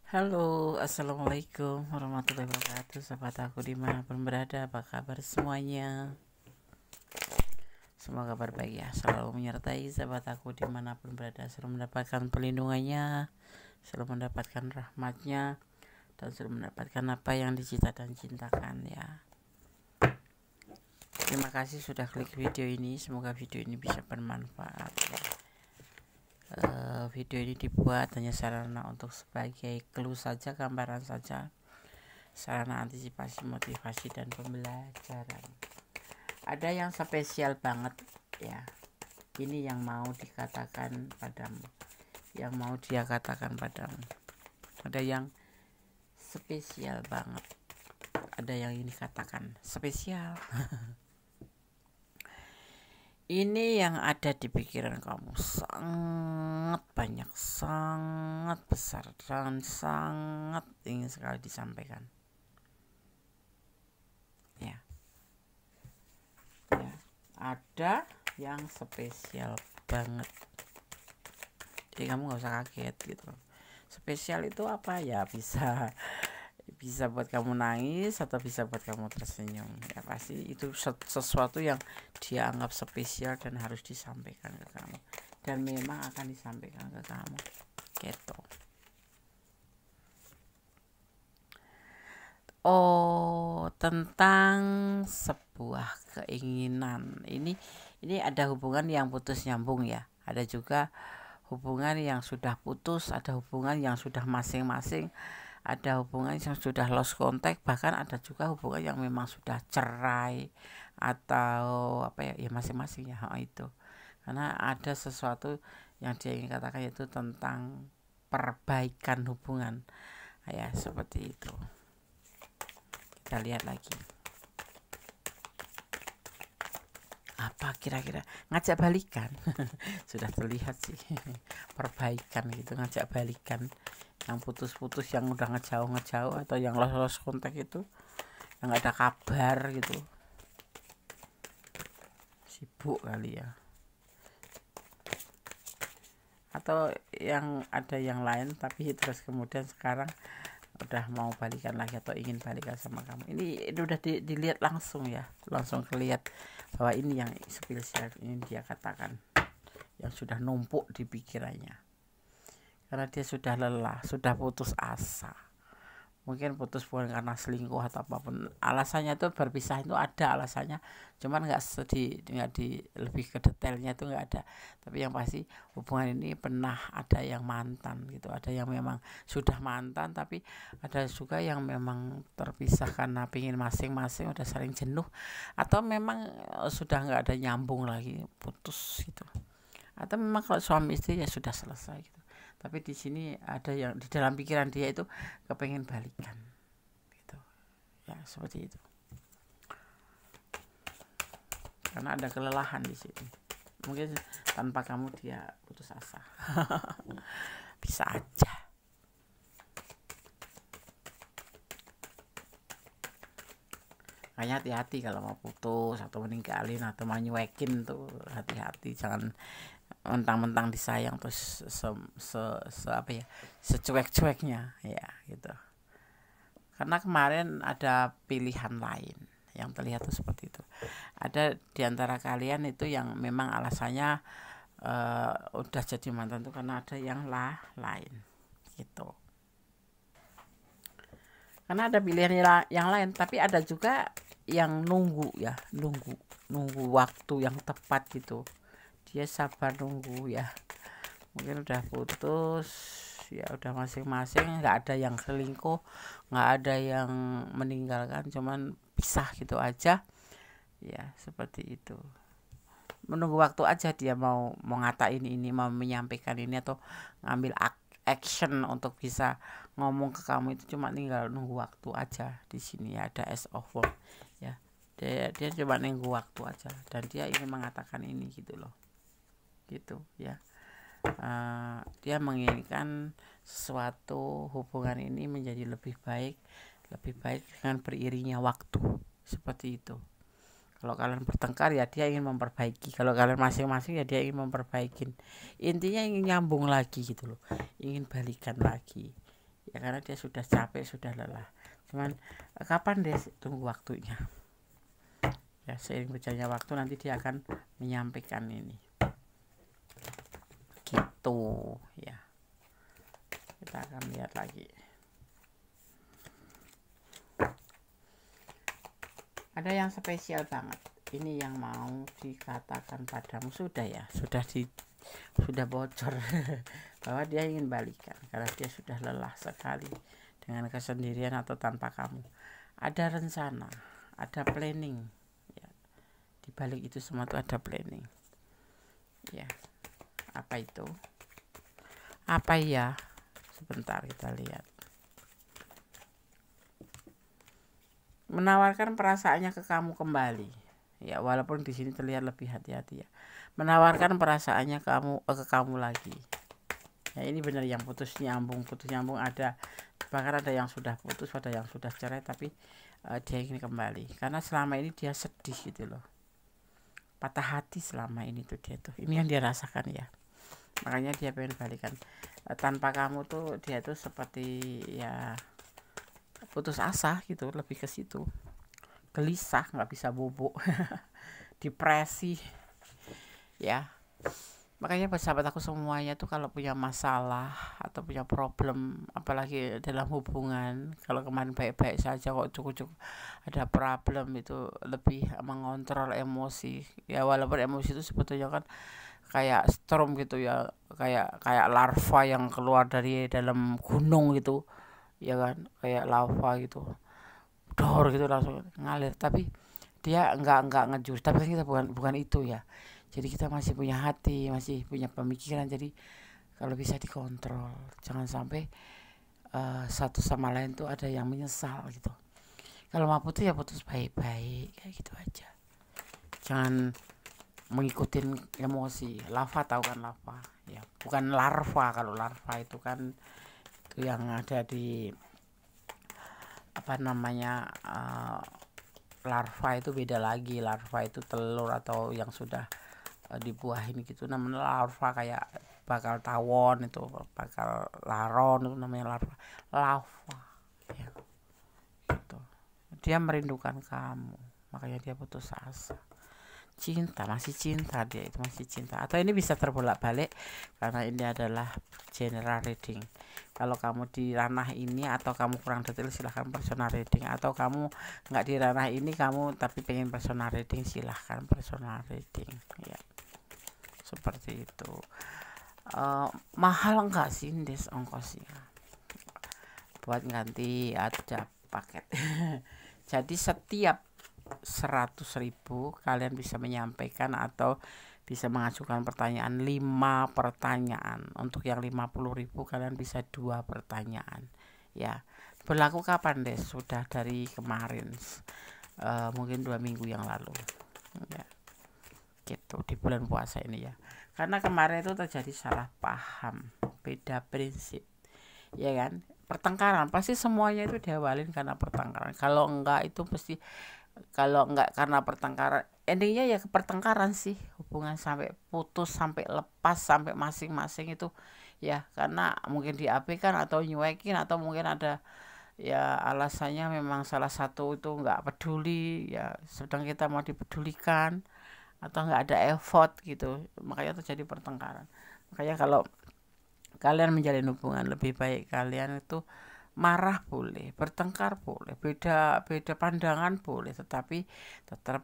Halo, assalamualaikum warahmatullahi wabarakatuh. Sahabat aku dimanapun berada, apa kabar semuanya? Semoga kabar baik ya, selalu menyertai sahabat aku dimanapun berada, selalu mendapatkan perlindungannya, selalu mendapatkan rahmatnya, dan selalu mendapatkan apa yang dicita dan cintakan ya. Terima kasih sudah klik video ini, semoga video ini bisa bermanfaat ya. Video ini dibuat hanya sarana untuk sebagai clue saja, gambaran saja, sarana antisipasi, motivasi, dan pembelajaran. Ada yang spesial banget ya, ini yang mau dikatakan padamu, yang mau dia katakan padamu. Ada yang spesial banget, ada yang ini katakan spesial. Ini yang ada di pikiran kamu sangat banyak, sangat besar, dan sangat ingin sekali disampaikan. Ya, ada yang spesial banget. Jadi kamu nggak usah kaget gitu. Spesial itu apa ya? Bisa buat kamu nangis atau bisa buat kamu tersenyum. Ya pasti itu sesuatu yang dia anggap spesial dan harus disampaikan ke kamu, dan memang akan disampaikan ke kamu gitu. Oh, tentang sebuah keinginan. Ini ada hubungan yang putus nyambung ya. Ada juga hubungan yang sudah putus, ada hubungan yang sudah masing-masing, ada hubungan yang sudah lost contact, bahkan ada juga hubungan yang memang sudah cerai atau apa ya, masing-masing ya itu. Karena ada sesuatu yang dia ingin katakan, yaitu tentang perbaikan hubungan. Ya, seperti itu. Kita lihat lagi. Apa kira-kira? Ngajak balikan. Sudah terlihat sih. Perbaikan gitu, ngajak balikan. Yang putus-putus, yang udah ngejauh-ngejauh, atau yang lost kontak itu, yang gak ada kabar gitu. Sibuk kali ya. Atau yang ada yang lain, tapi terus kemudian sekarang udah mau balikan lagi atau ingin balikan sama kamu. Ini udah dilihat langsung ya, langsung kelihatan bahwa ini yang spesial, ini dia katakan, yang sudah numpuk di pikirannya, karena dia sudah lelah, sudah putus asa. Mungkin putus bukan karena selingkuh atau apapun alasannya, itu berpisah itu ada alasannya, cuman nggak di lebih ke detailnya itu nggak ada. Tapi yang pasti hubungan ini pernah ada yang mantan gitu, ada yang memang sudah mantan, tapi ada juga yang memang terpisah karena pingin masing-masing, udah saling jenuh, atau memang sudah nggak ada nyambung lagi, putus gitu. Atau memang kalau suami istri ya sudah selesai gitu. Tapi di sini ada yang di dalam pikiran dia itu kepengen balikan gitu ya, seperti itu. Karena ada kelelahan di sini, mungkin tanpa kamu dia putus asa. Bisa aja. Makanya hati-hati kalau mau putus atau meninggalin atau mau nyuekin tuh, hati-hati, jangan mentang-mentang disayang terus secuek-cueknya ya gitu. Karena kemarin ada pilihan lain yang terlihat tuh seperti itu. Ada diantara kalian itu yang memang alasannya udah jadi mantan tuh karena ada yang lain gitu. Karena ada pilihan yang lain, tapi ada juga yang nunggu ya, nunggu waktu yang tepat gitu. Dia sabar nunggu ya, mungkin udah putus ya, udah masing-masing, nggak ada yang selingkuh, nggak ada yang meninggalkan, cuman pisah gitu aja ya, seperti itu. Menunggu waktu aja dia mau ngatain ini, mau menyampaikan ini, atau ngambil action untuk bisa ngomong ke kamu, itu cuma tinggal nunggu waktu aja. Di sini ya ada as of work ya, dia cuma nunggu waktu aja, dan dia ingin mengatakan ini gitu loh, gitu ya. Dia menginginkan sesuatu hubungan ini menjadi lebih baik dengan beriringnya waktu, seperti itu. Kalau kalian bertengkar ya dia ingin memperbaiki, kalau kalian masing-masing ya dia ingin memperbaiki. Intinya ingin nyambung lagi gitu loh, ingin balikan lagi ya, karena dia sudah capek, sudah lelah. Cuman kapan deh, tunggu waktunya ya, seiring berjalannya waktu nanti dia akan menyampaikan ini gitu ya. Kita akan lihat lagi. Ada yang spesial banget. Ini yang mau dikatakan padamu sudah ya, sudah bocor bahwa dia ingin balikan karena dia sudah lelah sekali dengan kesendirian atau tanpa kamu. Ada rencana, ada planning ya. Di balik itu semua itu ada planning. Ya. Apa itu? Apa ya? Sebentar kita lihat. Menawarkan perasaannya ke kamu kembali. Ya, walaupun di sini terlihat lebih hati-hati ya. Menawarkan perasaannya ke kamu lagi. Ya, ini benar yang putus nyambung ada. Bahkan ada yang sudah putus, ada yang sudah cerai, tapi dia ingin kembali. Karena selama ini dia sedih gitu loh. Patah hati selama ini tuh dia tuh. Ini yang dia rasakan ya. Makanya dia pengen balikan. Tanpa kamu tuh dia tuh seperti ya putus asa gitu, lebih ke situ. Gelisah, nggak bisa bobok. Depresi ya. Makanya sahabat aku semuanya tuh kalau punya masalah atau punya problem, apalagi dalam hubungan, kalau kemarin baik-baik saja kok cukup ada problem, itu lebih mengontrol emosi ya. Walaupun emosi itu sebetulnya kan kayak storm gitu ya, kayak larva yang keluar dari dalam gunung gitu ya kan, kayak lava gitu, dor gitu langsung ngalir. Tapi dia enggak ngejurus, tapi kan kita bukan itu ya. Jadi kita masih punya hati, masih punya pemikiran. Jadi kalau bisa dikontrol, jangan sampai satu sama lain tuh ada yang menyesal gitu. Kalau mau putus ya putus baik-baik kayak gitu aja. Jangan mengikutin emosi. Lava, tahu kan lava ya, bukan larva. Kalau larva itu kan itu yang ada di apa namanya, larva itu beda lagi. Larva itu telur atau yang sudah dibuahin gitu namanya larva, kayak bakal tawon itu, bakal laron itu namanya larva ya gitu. Dia merindukan kamu, makanya dia putus asa. Masih cinta, dia itu masih cinta. Atau ini bisa terbolak-balik karena ini adalah general reading. Kalau kamu di ranah ini atau kamu kurang detail, silahkan personal reading. Atau kamu nggak di ranah ini, kamu tapi pengen personal reading, silahkan personal reading ya. Seperti itu. Mahal enggak sih des ongkosnya buat ganti ada paket. Jadi setiap 100.000 kalian bisa menyampaikan atau bisa mengajukan pertanyaan 5 pertanyaan. Untuk yang 50.000 kalian bisa 2 pertanyaan ya. Berlaku kapan deh? Sudah dari kemarin, mungkin 2 minggu yang lalu ya, gitu, di bulan puasa ini ya. Karena kemarin itu terjadi salah paham, beda prinsip ya kan. Pertengkaran pasti semuanya itu diawalin karena pertengkaran. Kalau enggak karena pertengkaran, endingnya ya ke pertengkaran sih. Hubungan sampai putus, sampai lepas, sampai masing-masing itu ya karena mungkin diabaikan atau nyuekin, atau mungkin ada ya alasannya memang salah satu itu nggak peduli ya, sedang kita mau dipedulikan, atau nggak ada effort gitu, makanya terjadi pertengkaran. Makanya kalau kalian menjalin hubungan, lebih baik kalian itu marah boleh, bertengkar boleh, beda pandangan boleh, tetapi tetap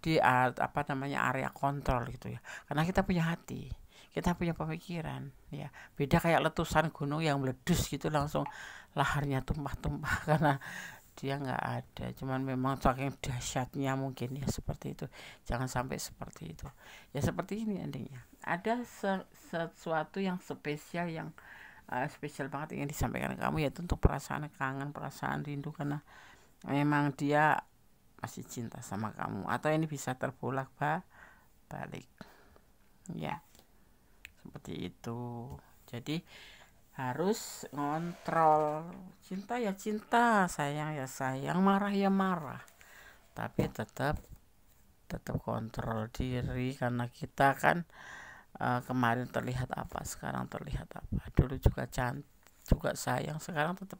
di apa namanya, area kontrol gitu ya. Karena kita punya hati, kita punya pemikiran ya. Beda kayak letusan gunung yang meletus gitu langsung laharnya tumpah-tumpah karena dia nggak ada, cuman memang saking dahsyatnya mungkin ya, seperti itu. Jangan sampai seperti itu ya. Seperti ini endingnya, ada sesuatu yang spesial, yang spesial banget ingin disampaikan ke kamu, yaitu untuk perasaan kangen, perasaan rindu, karena memang dia masih cinta sama kamu. Atau ini bisa terbolak balik ya, seperti itu. Jadi harus ngontrol. Cinta ya cinta, sayang ya sayang, marah ya marah, tapi tetap kontrol diri, karena kita kan Kemarin terlihat apa, sekarang terlihat apa. Dulu juga cantik, juga sayang, sekarang tetap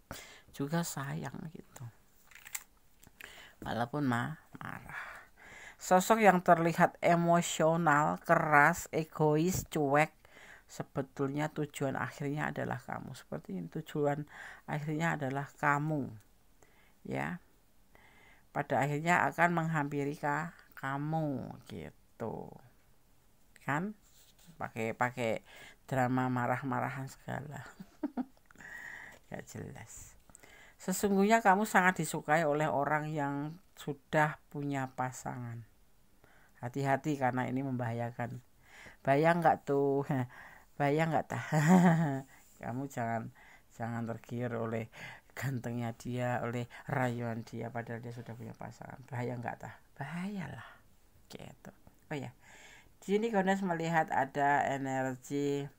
juga sayang gitu, walaupun marah. Sosok yang terlihat emosional, keras, egois, cuek, sebetulnya tujuan akhirnya adalah kamu. Seperti ini, tujuan akhirnya adalah kamu, ya. Pada akhirnya akan menghampiri kamu gitu, kan? Pakai drama marah-marahan segala. Gak jelas. Sesungguhnya kamu sangat disukai oleh orang yang sudah punya pasangan. Hati-hati karena ini membahayakan. Bayang nggak tuh? Bayang nggak tah? Kamu jangan tergiur oleh gantengnya dia, oleh rayuan dia, padahal dia sudah punya pasangan. Bahaya nggak tah? Bahayalah. Gitu. Oh ya. Di sini Gones melihat ada energi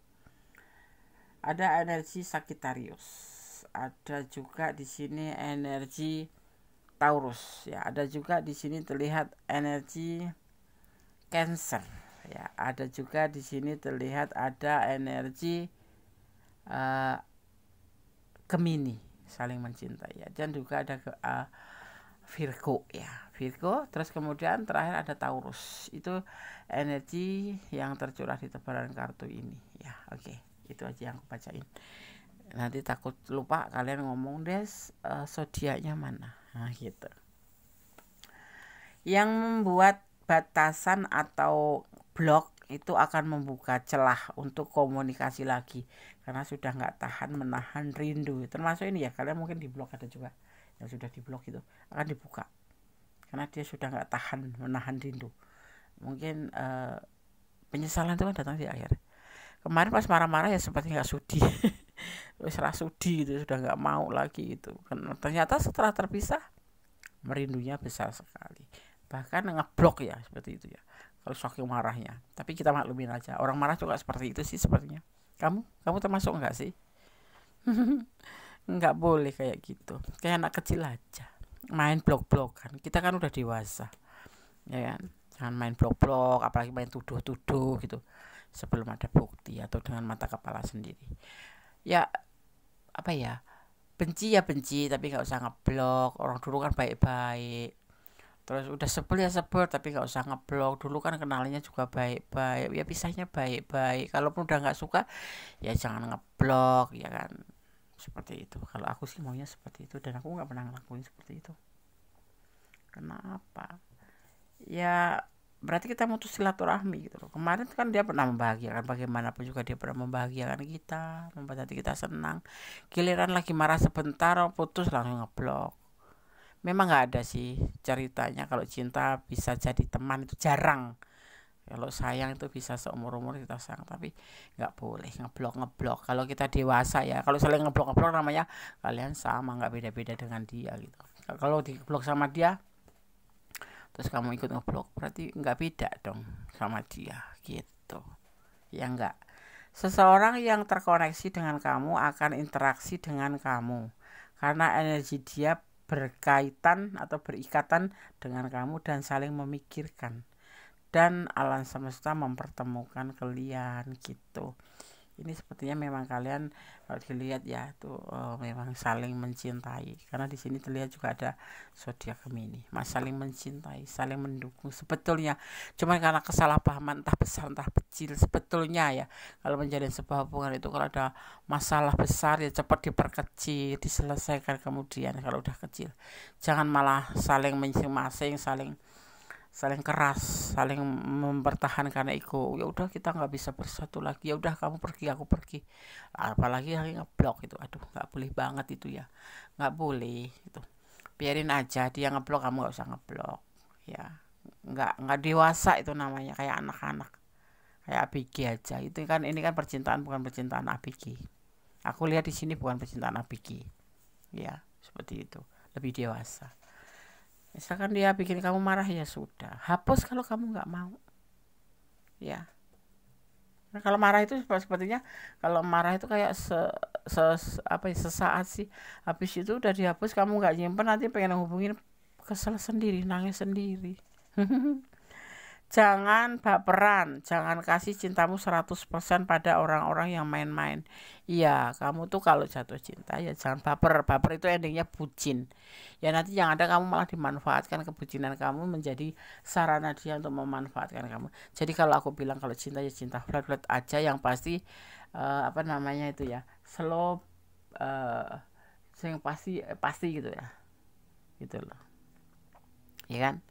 Sagittarius. Ada juga di sini energi Taurus, ya. Ada juga di sini terlihat energi Cancer, ya. Ada juga di sini terlihat ada energi Gemini, saling mencintai, ya. Dan juga ada Virgo, ya. Virgo, terus kemudian terakhir ada Taurus. Itu energi yang tercurah di tebaran kartu ini, ya. Oke, itu aja yang aku bacain. Nanti takut lupa kalian ngomong, Des, zodiaknya mana? Nah, gitu. Yang membuat batasan atau blok itu akan membuka celah untuk komunikasi lagi, karena sudah nggak tahan menahan rindu. Termasuk ini ya, kalian mungkin di blok, ada juga yang sudah di blok, itu akan dibuka karena dia sudah nggak tahan menahan rindu. Mungkin penyesalan itu kan datang di akhir. Kemarin pas marah-marah ya seperti nggak sudi. Serah sudi gitu, sudah nggak mau lagi itu. Ternyata setelah terpisah merindunya besar sekali, bahkan ngeblok, ya, seperti itu ya, kalau saking marahnya. Tapi kita maklumin aja, orang marah juga seperti itu sih sepertinya. Kamu termasuk enggak sih? Enggak boleh kayak gitu, kayak anak kecil aja main blok-blokan. Kita kan udah dewasa, ya kan? Jangan main blok-blok, apalagi main tuduh-tuduh gitu sebelum ada bukti atau dengan mata kepala sendiri. Ya, apa ya, benci ya benci, tapi nggak usah ngeblok. Orang dulu kan baik-baik, terus udah sebel ya sebel, tapi nggak usah ngeblok. Dulu kan kenalnya juga baik-baik, ya pisahnya baik-baik. Kalaupun udah nggak suka ya jangan ngeblok, ya kan. Seperti itu, kalau aku sih maunya seperti itu, dan aku nggak pernah ngelakuin seperti itu. Kenapa? Ya berarti kita mutus silaturahmi gitu loh. Kemarin kan dia pernah membahagiakan, bagaimanapun juga dia pernah membahagiakan kita, membuat hati kita senang. Giliran lagi marah sebentar, putus langsung ngeblok. Memang nggak ada sih ceritanya kalau cinta bisa jadi teman, itu jarang. Kalau sayang itu bisa seumur-umur kita sayang, tapi nggak boleh ngeblok. Kalau kita dewasa ya, kalau saling ngeblok namanya kalian sama, nggak beda-beda dengan dia gitu. Kalau diblok sama dia terus kamu ikut ngeblok, berarti nggak beda dong sama dia gitu, ya enggak. Seseorang yang terkoneksi dengan kamu akan interaksi dengan kamu karena energi dia berkaitan atau berikatan dengan kamu dan saling memikirkan, dan alam semesta mempertemukan kalian gitu. Ini sepertinya memang kalian kalau dilihat ya tuh memang saling mencintai, karena di sini terlihat juga ada zodiak Gemini. Mas saling mencintai, saling mendukung sebetulnya. Cuma karena kesalahpahaman entah besar entah kecil sebetulnya ya. Kalau menjalin sebuah hubungan itu kalau ada masalah besar ya cepat diperkecil, diselesaikan kemudian kalau udah kecil. Jangan malah saling masing-masing, saling keras, saling mempertahankan ego. Ya udah kita nggak bisa bersatu lagi, ya udah kamu pergi aku pergi, apalagi lagi ngeblok itu. Aduh, nggak boleh banget itu ya, nggak boleh itu. Biarin aja dia ngeblok, kamu nggak usah ngeblok, ya. Nggak dewasa itu namanya, kayak anak-anak, kayak ABG aja. Itu kan, ini kan percintaan, bukan percintaan ABG. Aku lihat di sini bukan percintaan ABG, ya, seperti itu, lebih dewasa. Misalkan dia bikin kamu marah, ya sudah, hapus kalau kamu nggak mau, ya. Nah, kalau marah itu sepertinya, kalau marah itu kayak sesaat sih, habis itu udah dihapus, kamu nggak nyimpen, nanti pengen hubungin kesel sendiri, nangis sendiri. Jangan baperan, jangan kasih cintamu 100% pada orang-orang yang main-main. Iya, kamu tuh kalau jatuh cinta ya jangan baper. Baper itu endingnya bucin. Ya nanti yang ada kamu malah dimanfaatkan, kebucinan kamu menjadi sarana dia untuk memanfaatkan kamu. Jadi kalau aku bilang kalau cinta ya cinta flat-flat aja, yang pasti apa namanya itu ya, slow, yang pasti pasti gitu ya. Gitu loh. Ya kan?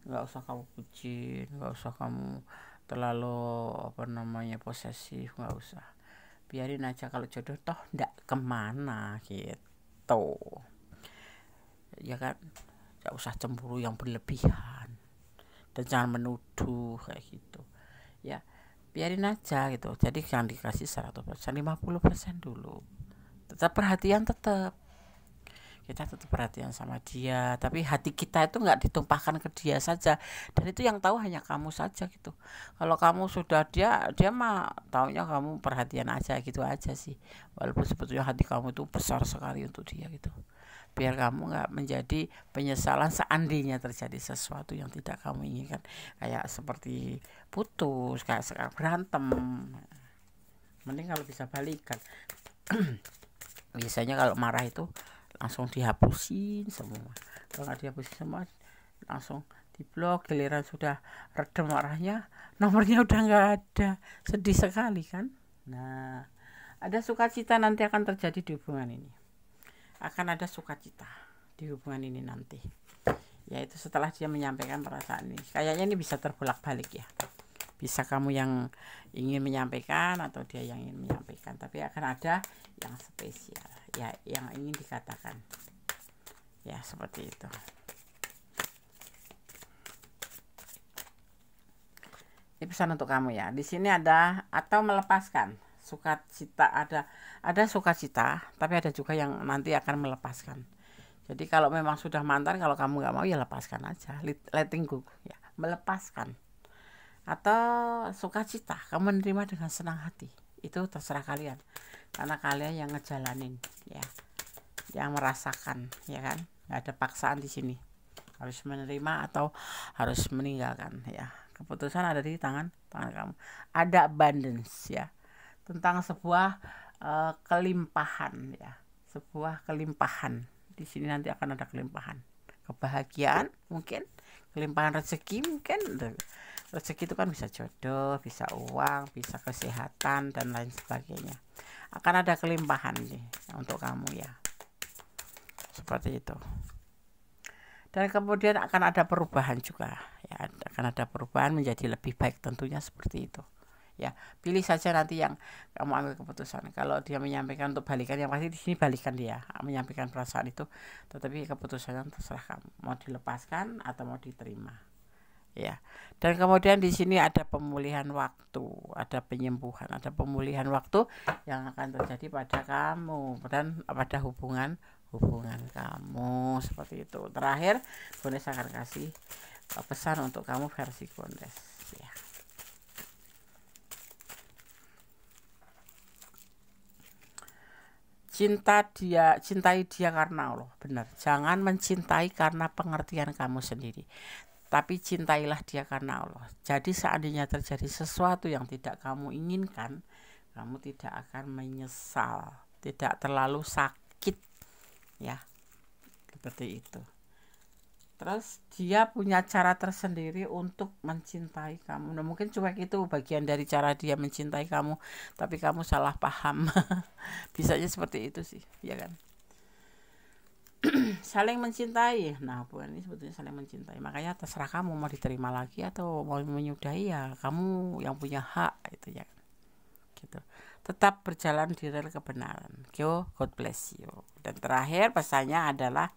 Nggak usah kamu bucin, nggak usah kamu terlalu apa namanya posesif, nggak usah, biarin aja, kalau jodoh toh ndak kemana gitu ya kan. Nggak usah cemburu yang berlebihan dan jangan menuduh kayak gitu ya, biarin aja gitu. Jadi jangan dikasih 100%, 50% dulu, tetap perhatian, tetap kita tetap perhatian sama dia, tapi hati kita itu nggak ditumpahkan ke dia saja, dan itu yang tahu hanya kamu saja gitu. Kalau kamu sudah, dia mah taunya kamu perhatian aja gitu aja sih, walaupun sebetulnya hati kamu itu besar sekali untuk dia gitu. Biar kamu nggak menjadi penyesalan seandainya terjadi sesuatu yang tidak kamu inginkan, kayak seperti putus, kayak sekarang berantem. Mending kalau bisa balikan. Biasanya kalau marah itu langsung dihapusin semua, kalau nggak dihapusin semua langsung diblok. Giliran sudah redem marahnya, nomornya udah nggak ada, sedih sekali kan. Nah, ada sukacita nanti akan terjadi di hubungan ini, akan ada sukacita di hubungan ini nanti, yaitu setelah dia menyampaikan perasaan ini. Kayaknya ini bisa terbolak-balik ya, bisa kamu yang ingin menyampaikan atau dia yang ingin menyampaikan, tapi akan ada yang spesial ya, yang ingin dikatakan ya, seperti itu. Ini pesan untuk kamu ya. Di sini ada atau melepaskan sukacita, ada sukacita, tapi ada juga yang nanti akan melepaskan. Jadi kalau memang sudah mantan, kalau kamu nggak mau ya lepaskan aja, letting go ya, melepaskan. Atau sukacita, kamu menerima dengan senang hati, itu terserah kalian, karena kalian yang ngejalanin ya, yang merasakan ya kan. Nggak ada paksaan di sini, harus menerima atau harus meninggalkan ya. Keputusan ada di tangan kamu. Ada abundance ya, tentang sebuah kelimpahan ya, sebuah kelimpahan. Di sini nanti akan ada kelimpahan kebahagiaan, mungkin kelimpahan rezeki, mungkin rezeki itu kan bisa jodoh, bisa uang, bisa kesehatan dan lain sebagainya. Akan ada kelimpahan nih untuk kamu ya, seperti itu. Dan kemudian akan ada perubahan juga ya, akan ada perubahan menjadi lebih baik tentunya, seperti itu ya. Pilih saja nanti yang kamu ambil keputusan. Kalau dia menyampaikan untuk balikan, yang pasti di sini balikan, dia menyampaikan perasaan itu, tetapi keputusannya terserah kamu, mau dilepaskan atau mau diterima ya. Dan kemudian di sini ada pemulihan waktu, ada penyembuhan, ada pemulihan waktu yang akan terjadi pada kamu dan pada hubungan kamu, seperti itu. Terakhir, Gondes akan kasih pesan untuk kamu versi Gondes ya. Cintai dia karena Allah, benar. Jangan mencintai karena pengertian kamu sendiri, tapi cintailah dia karena Allah. Jadi seandainya terjadi sesuatu yang tidak kamu inginkan, kamu tidak akan menyesal, tidak terlalu sakit ya, seperti itu. Terus dia punya cara tersendiri untuk mencintai kamu. Nah, mungkin cuek itu bagian dari cara dia mencintai kamu, tapi kamu salah paham. Bisanya seperti itu sih, ya kan? Saling mencintai. Nah, hubungan ini sebetulnya saling mencintai. Makanya terserah kamu mau diterima lagi atau mau menyudahi, ya kamu yang punya hak itu ya. Gitu. Tetap berjalan di rel kebenaran. God bless you. Dan terakhir pesannya adalah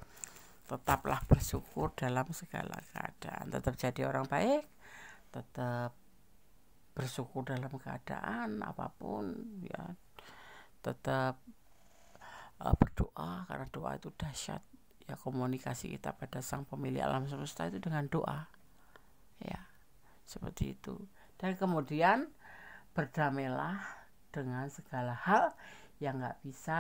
tetaplah bersyukur dalam segala keadaan. Tetap jadi orang baik, tetap bersyukur dalam keadaan apapun ya. Tetap berdoa, karena doa itu dahsyat ya. Komunikasi kita pada Sang Pemilik alam semesta itu dengan doa ya, seperti itu. Dan kemudian berdamailah dengan segala hal yang nggak bisa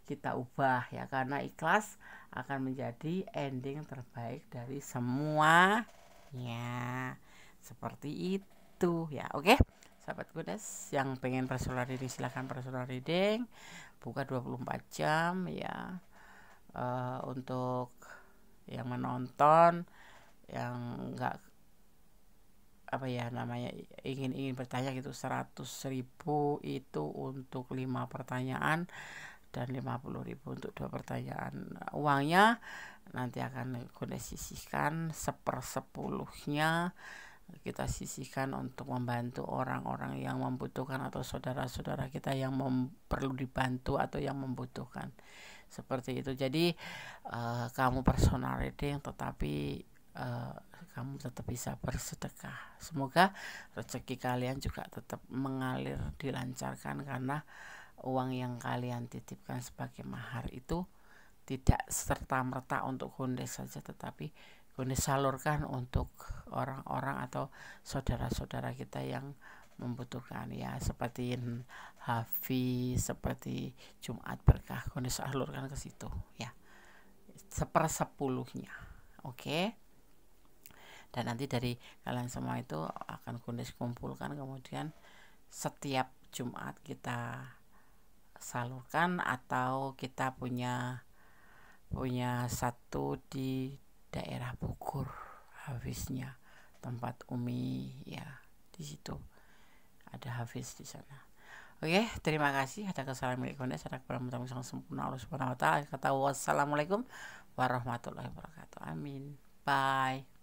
kita ubah ya, karena ikhlas akan menjadi ending terbaik dari semuanya, Seperti itu ya. Oke, sahabat Godes yang pengen personal reading silahkan personal reading, buka 24 jam ya. Untuk yang menonton, yang enggak apa ya namanya ingin bertanya gitu, 100.000 itu untuk 5 pertanyaan dan 50.000 untuk 2 pertanyaan. Uangnya nanti akan Godes sisihkan 1/10-nya, kita sisihkan untuk membantu orang-orang yang membutuhkan atau saudara-saudara kita yang perlu dibantu atau yang membutuhkan, seperti itu. Jadi kamu personal reading tetapi kamu tetap bisa bersedekah. Semoga rezeki kalian juga tetap mengalir dilancarkan, karena uang yang kalian titipkan sebagai mahar itu tidak serta-merta untuk Gondes saja, tetapi Gondes salurkan untuk orang-orang atau saudara-saudara kita yang membutuhkan ya, seperti Hafiz, seperti Jumat Berkah, Gondes salurkan ke situ ya, 1/10-nya. Oke. Dan nanti dari kalian semua itu akan Gondes kumpulkan, kemudian setiap Jumat kita salurkan, atau kita punya satu di daerah Bogor, Hafiznya, tempat Umi ya, di situ ada Hafiz di sana. Oke, terima kasih. Ada kesalahan milik Gondes, ada kekurangan yang sempurna Allah Subhanahu wa taala. Kata wassalamualaikum warahmatullahi wabarakatuh. Amin. Bye.